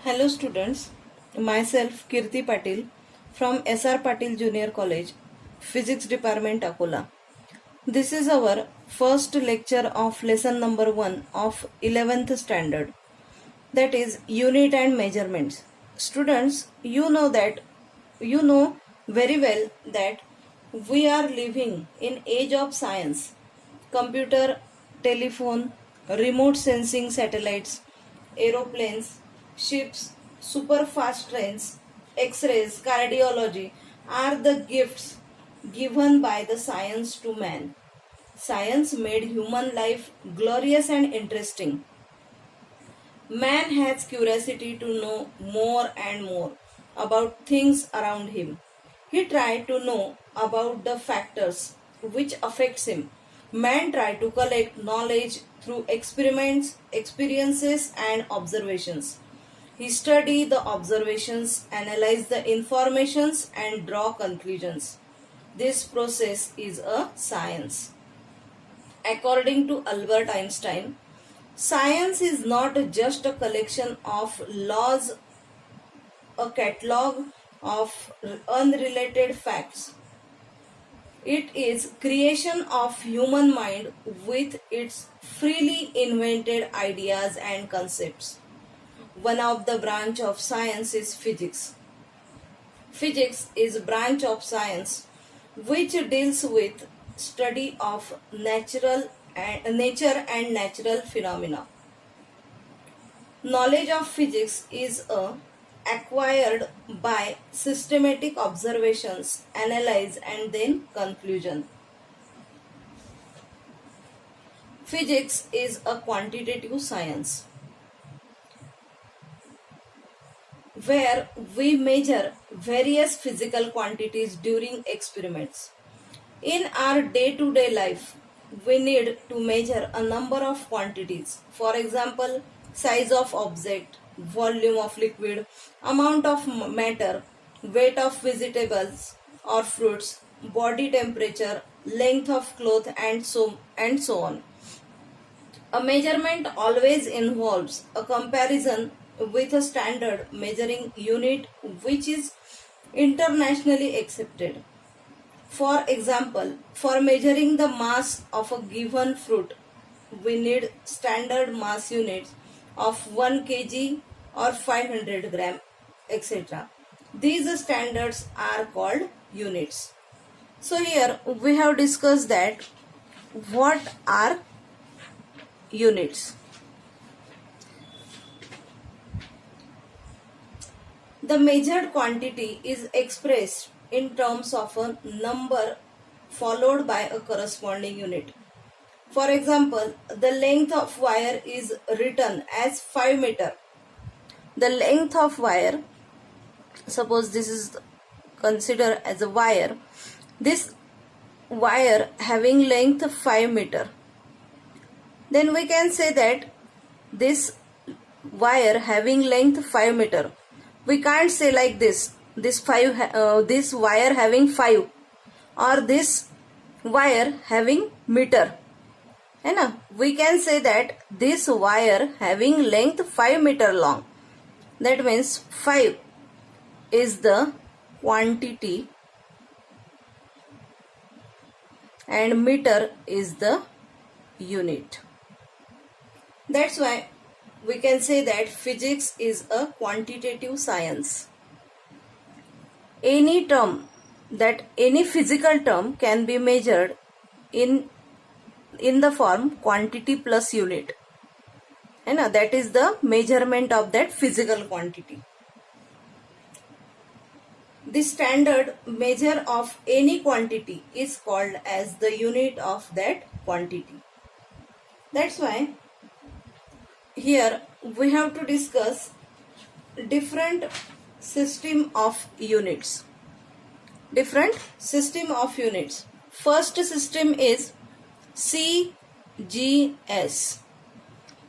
Hello students, myself Kirti Patil from SR Patil Junior College, Physics Department Akola. This is our first lecture of lesson number 1 of 11th standard, that is unit and measurements. Students, you know very well that we are living in age of science. Computer, telephone, remote sensing satellites, aeroplanes, ships, super fast trains, x-rays, cardiology are the gifts given by the science to man. Science made human life glorious and interesting. Man has curiosity to know more and more about things around him. He tried to know about the factors which affects him. Man tried to collect knowledge through experiments, experiences and observations. He studied the observations, analyzed the informations and draw conclusions. This process is a science. According to Albert Einstein, science is not just a collection of laws, a catalog of unrelated facts. It is creation of human mind with its freely invented ideas and concepts. One of the branch of science is physics. Physics is a branch of science which deals with study of nature and natural phenomena. Knowledge of physics is acquired by systematic observations, analyze and then conclusion. Physics is a quantitative science where we measure various physical quantities during experiments. In our day-to-day life, we need to measure a number of quantities. For example, size of object, volume of liquid, amount of matter, weight of vegetables or fruits, body temperature, length of cloth and so on. A measurement always involves a comparison with a standard measuring unit which is internationally accepted. For example, for measuring the mass of a given fruit, we need standard mass units of 1 kg or 500 gram, etc. These standards are called units. So here we have discussed that what are units. The measured quantity is expressed in terms of a number followed by a corresponding unit. For example, the length of wire is written as 5 meter. The length of wire, suppose this is considered as a wire, this wire having length 5 meter, then we can say that this wire having length 5 meter. We can't say like this wire having 5 or this wire having meter. We can say that this wire having length 5 meter long. That means 5 is the quantity and meter is the unit. That's why we can say that physics is a quantitative science. Any physical term can be measured in the form quantity plus unit. That is the measurement of that physical quantity. The standard measure of any quantity is called as the unit of that quantity. That's why here we have to discuss different system of units. First system is CGS.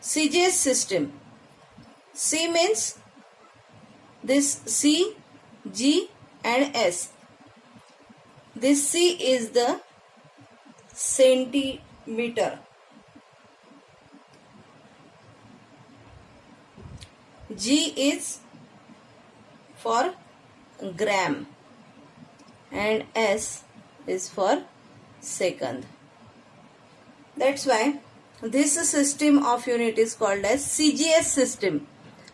CGS system. C means this C, G and S. This C is the centimeter. G is for gram and S is for second. That's why this system of unit is called as CGS system,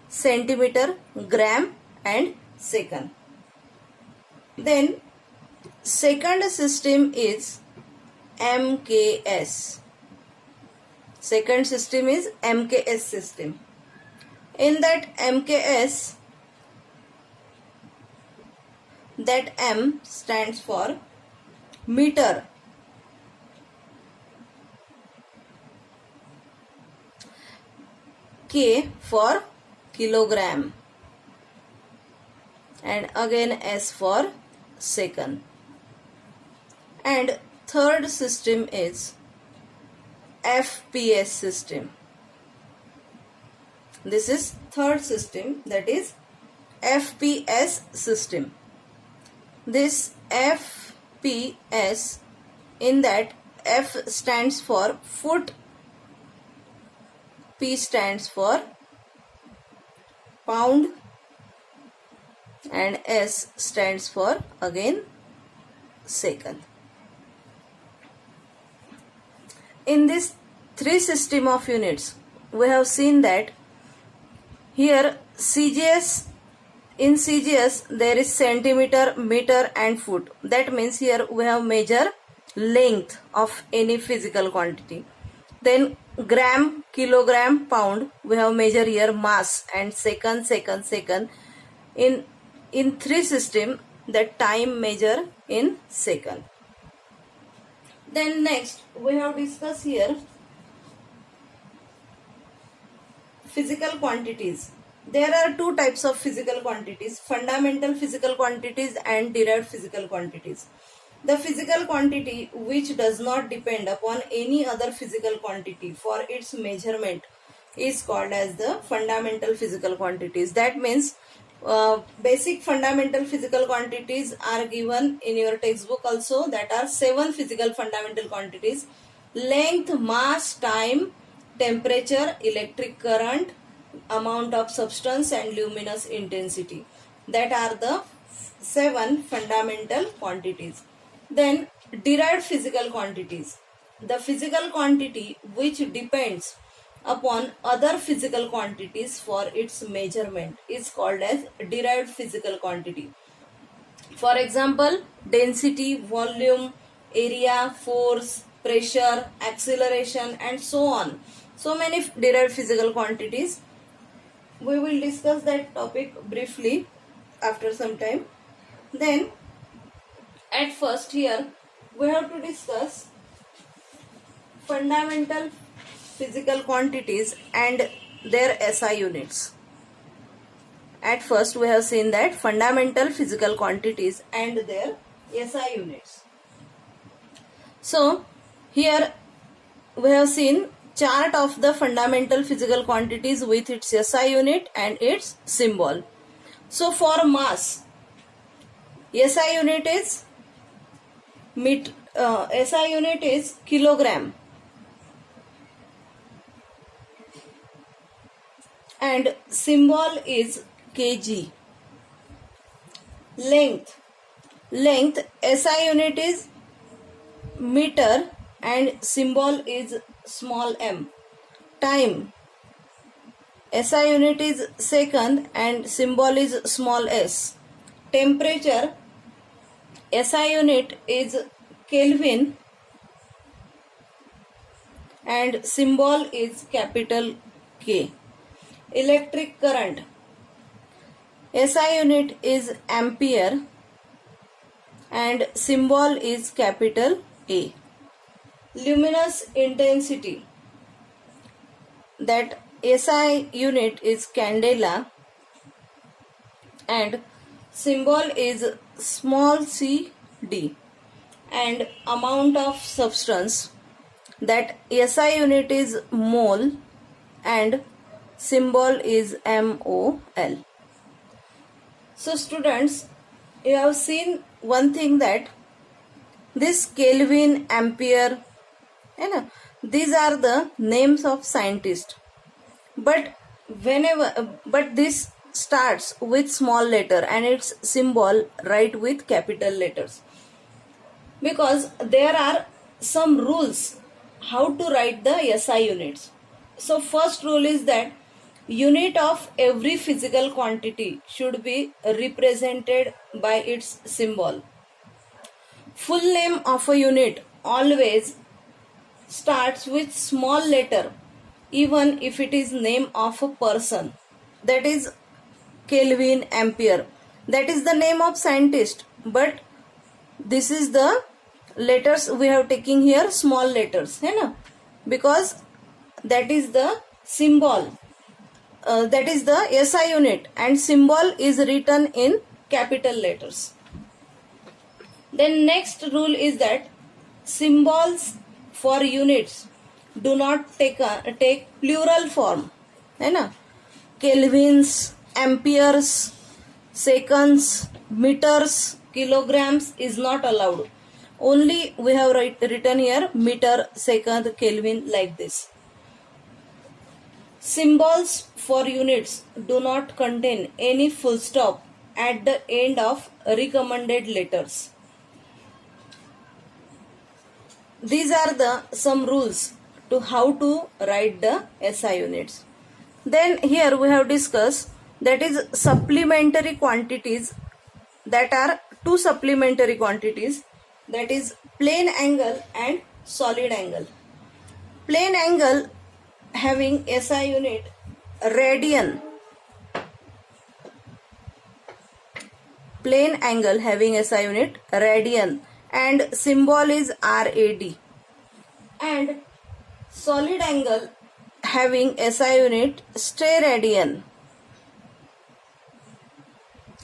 centimeter, gram and second. Then second system is MKS. Second system is MKS system. In that MKS, that M stands for meter. K for kilogram and again S for second. And third system is FPS system. This is third system, that is FPS system. This FPS, in that F stands for foot, P stands for pound and S stands for again second. In this three system of units, we have seen that here CGS, in CGS there is centimeter, meter and foot. That means here we have measure length of any physical quantity. Then gram, kilogram, pound, we have measure here mass and second. In three system, that time measure in second. Then next we have discussed here physical quantities. There are two types of physical quantities: fundamental physical quantities and derived physical quantities. The physical quantity which does not depend upon any other physical quantity for its measurement is called as the fundamental physical quantities. That means basic fundamental physical quantities are given in your textbook also. That are 7 physical fundamental quantities: length, mass, time, temperature, electric current, amount of substance and luminous intensity. That are the 7 fundamental quantities. Then derived physical quantities. The physical quantity which depends upon other physical quantities for its measurement is called as derived physical quantity. For example, density, volume, area, force, pressure, acceleration and so on. So many derived physical quantities. We will discuss that topic briefly after some time. Then at first here we have to discuss fundamental physical quantities and their SI units. At first we have seen that fundamental physical quantities and their SI units. So here we have seen chart of the fundamental physical quantities with its SI unit and its symbol. So for mass, SI unit is SI unit is kilogram and symbol is kg. Length SI unit is meter and symbol is small m. Time SI unit is second and symbol is small s. Temperature SI unit is Kelvin and symbol is capital K. Electric current SI unit is ampere and symbol is capital A. Luminous intensity, that SI unit is candela and symbol is small c d. And amount of substance, that SI unit is mole and symbol is MOL. So students, you have seen one thing, that this Kelvin, ampere, these are the names of scientists, but this starts with small letter and its symbol write with capital letters, because there are some rules how to write the SI units. So first rule is that unit of every physical quantity should be represented by its symbol. Full name of a unit always starts with small letter, even if it is name of a person. That is Kelvin, Ampere. That is the name of scientist, but this is the letters we have taken here, small letters, है ना? Because that is the symbol, that is the SI unit, and symbol is written in capital letters. Then next rule is that symbols for units do not take plural form, है ना? Kelvins, amperes, seconds, meters, kilograms is not allowed. Only we have written here meter, second, Kelvin, like this. Symbols for units do not contain any full stop at the end of recommended letters. These are the some rules to how to write the SI units. Then here we have discussed that is supplementary quantities. That are two supplementary quantities, that is plane angle and solid angle. Plane angle having SI unit radian. Plane angle having SI unit radian and symbol is RAD. And solid angle having SI unit steradian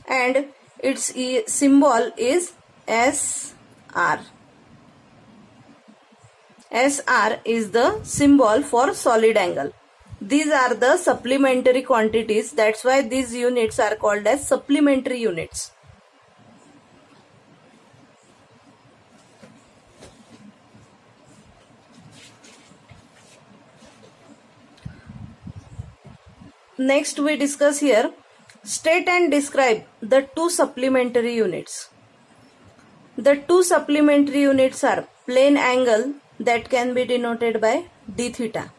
and its symbol is SR. SR is the symbol for solid angle. These are the supplementary quantities. That's why these units are called as supplementary units. Next we discuss here, state and describe the two supplementary units. The two supplementary units are plane angle, that can be denoted by d theta.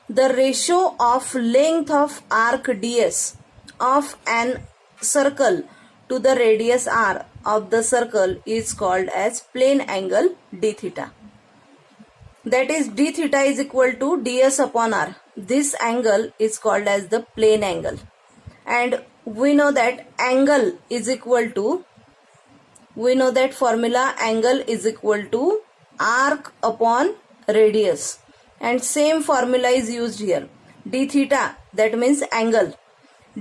The ratio of length of arc ds of an circle to the radius r of the circle is called as plane angle d theta. That is d theta is equal to ds upon r. This angle is called as the plane angle. And we know that angle is equal to, we know that formula angle is equal to arc upon radius. And same formula is used here. D theta, that means angle.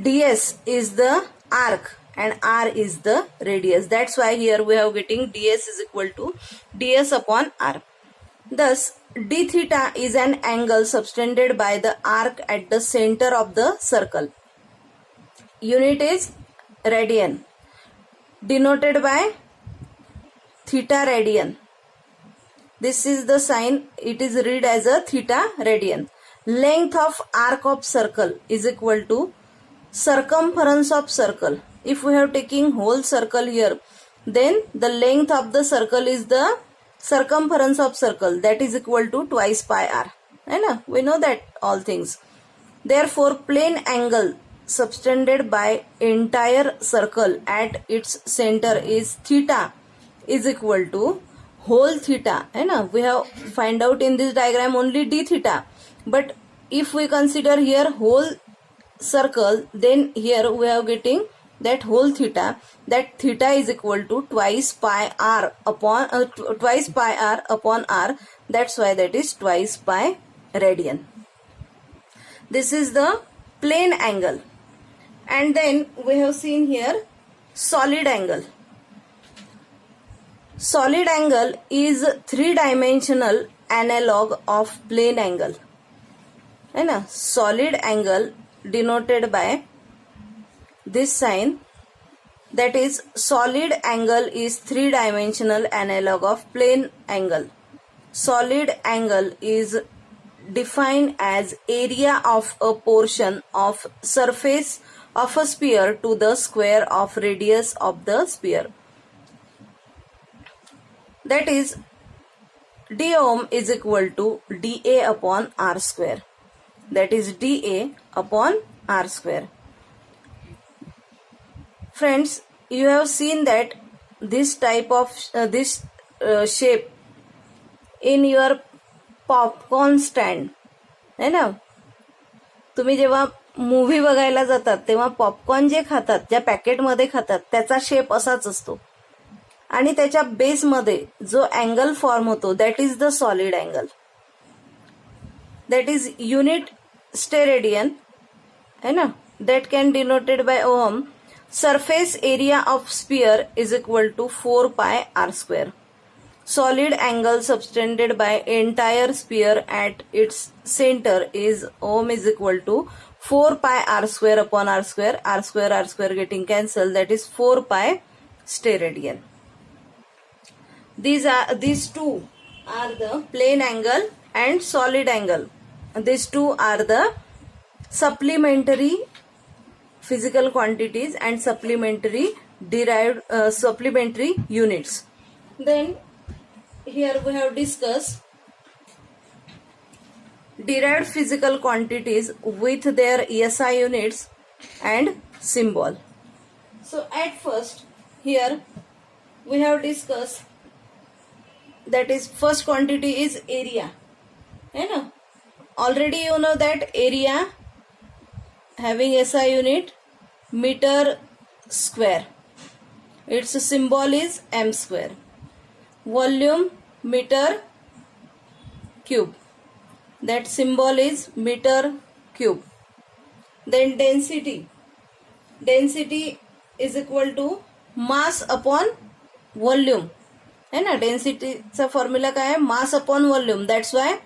ds is the arc and r is the radius. That's why here we are getting ds is equal to ds upon r. Thus, d theta is an angle subtended by the arc at the center of the circle. Unit is radian, denoted by theta radian. This is the sign, it is read as a theta radian. Length of arc of circle is equal to circumference of circle. If we have taken whole circle here, then the length of the circle is the circumference of circle, that is equal to twice pi r. We know that all things. Therefore, plane angle subtended by entire circle at its center is theta is equal to whole theta. We have find out in this diagram only d theta, but if we consider here whole circle, then here we are getting that whole theta, that theta is equal to twice pi r upon r. That's why that is twice pi radian. This is the plane angle. And then we have seen here solid angle. Solid angle is three-dimensional analog of plane angle. Solid angle denoted by this sign, that is solid angle is three-dimensional analog of plane angle. Solid angle is defined as area of a portion of surface of a sphere to the square of radius of the sphere. That is, d ohm is equal to dA upon r square. That is dA upon r square. Friends, you have seen that this type of shape in your popcorn stand है ना. तुम्ही जेव्हा movie बघायला जातात तेव्हा popcorn जे खातात, ज्या पॅकेटमध्ये खातात, त्याचा शेप असाच असतो आणि त्याच्या बेसमध्ये जो अँगल फॉर्म होतो that is the solid angle. That is unit steradian है ना. That can denoted by ohm. Surface area of sphere is equal to 4 pi r square. Solid angle subtended by entire sphere at its center is ohm is equal to 4 pi r square upon r square getting cancelled. That is 4 pi steradian. These two are the plane angle and solid angle. These two are the supplementary physical quantities and supplementary units. Then here we have discussed derived physical quantities with their SI units and symbol. So at first here we have discussed, that is first quantity is area. You know, already you know that area having SI unit meter square. Its symbol is m square. Volume meter cube. That symbol is meter cube. Then density. Density is equal to mass upon volume. है ना. Density चा formula काय आहे? Mass upon volume. That's why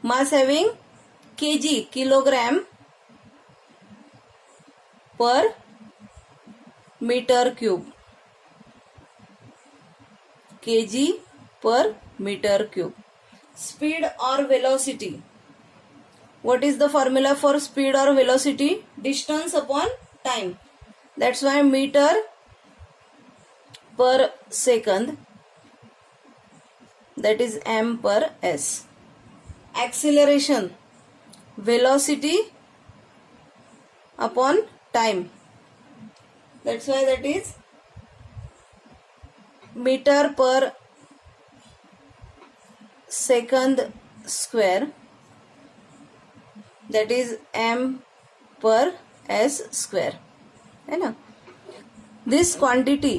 mass having kg, kilogram per meter cube. kg per meter cube. Speed or velocity. What is the formula for speed or velocity? Distance upon time. That's why meter per second, that is m per s. Acceleration, velocity upon time. That's why that is meter per second square, that is m per s square. है ना. This quantity,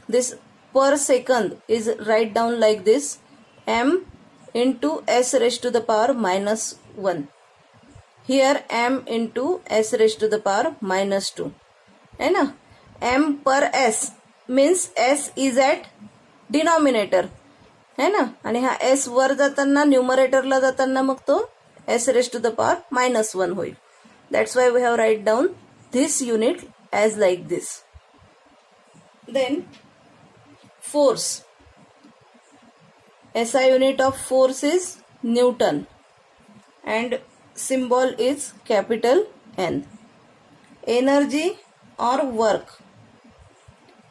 this per second is write down like this, m into s raised to the power minus 1. Here m into s raised to the power minus 2. है ना. m per s means s is at denominator है ना. आणि हा s वर जाताना न्यूमरेटरला जाताना मग तो s raised to the power minus 1 होईल. That's why we have write down this unit as like this. Then force. SI unit of force is Newton and symbol is capital N. Energy or work,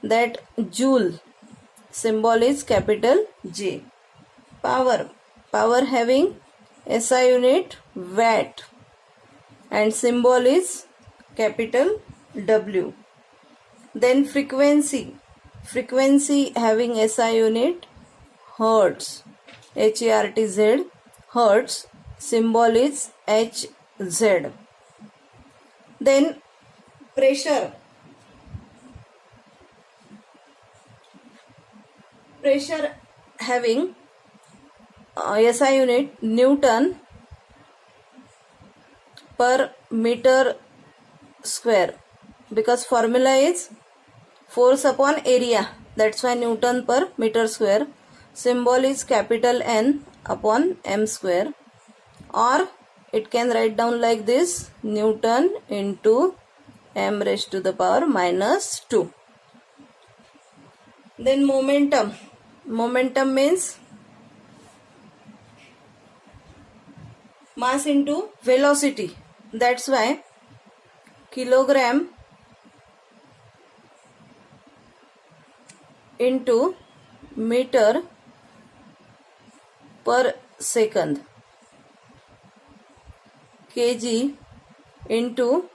that joule, symbol is capital J. Power having SI unit watt and symbol is capital W. Then frequency having SI unit hertz, HERTZ, hertz, symbol is HZ. Then pressure having SI unit Newton per meter square, because formula is force upon area, that's why Newton per meter square. Symbol is capital N upon m square, or it can write down like this, Newton into m raised to the power minus 2. Then momentum means mass into velocity, that's why kilogram into meter per second, kg into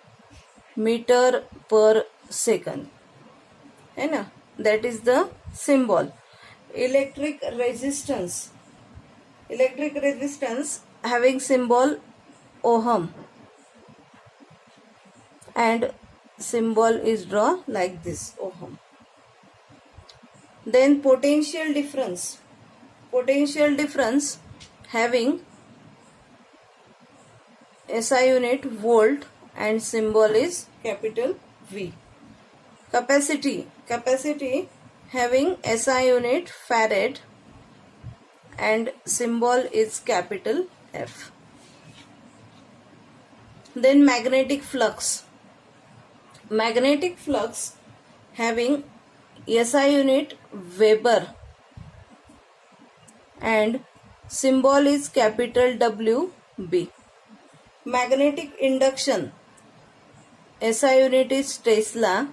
meter per second, है ना. That is the symbol. Electric resistance having symbol ohm, and symbol is drawn like this, ohm. Then potential difference having SI unit volt and symbol is capital V. Capacity having SI unit farad and symbol is capital F. Then magnetic flux having SI unit Weber and symbol is capital WB. Magnetic induction, SI unit is Tesla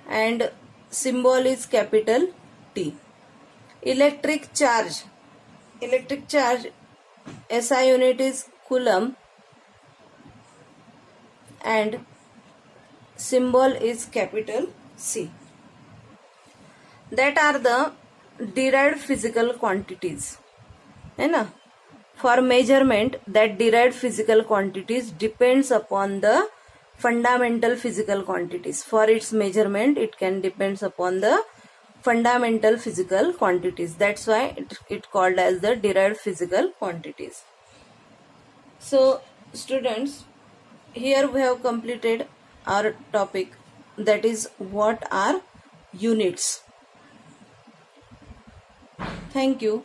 and symbol is capital T. Electric charge, SI unit is Coulomb and symbol is capital C. That are the derived physical quantities, है ना. For measurement, that derived physical quantities depends upon the fundamental physical quantities. For its measurement, it can depends upon the fundamental physical quantities. That's why it called as the derived physical quantities. So students, here we have completed our topic, that is what are units. Thank you.